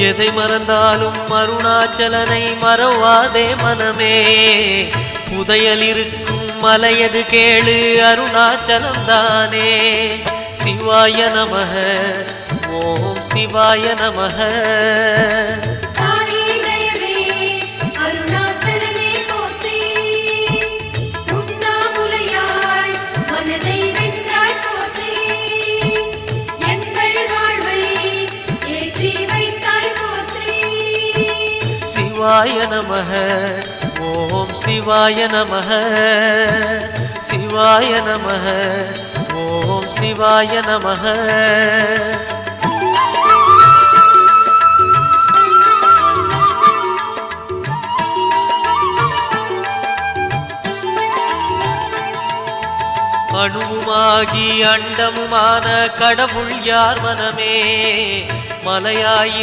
எதை மறந்தாலும் அருணாச்சலனை மறவாதே மனமே. புதையல் இருக்கும் மலையது கேளு அருணாச்சலம் தானே. சிவாய நமக ஓம் சிவாய நமக. சிவாய நமக ஓம் சிவாய நமக. சிவாய நமக ஓம் சிவாய நமக. அணுவுமாகி அண்டமுமான கடவுள் யார் மனமே. மலையாயிரு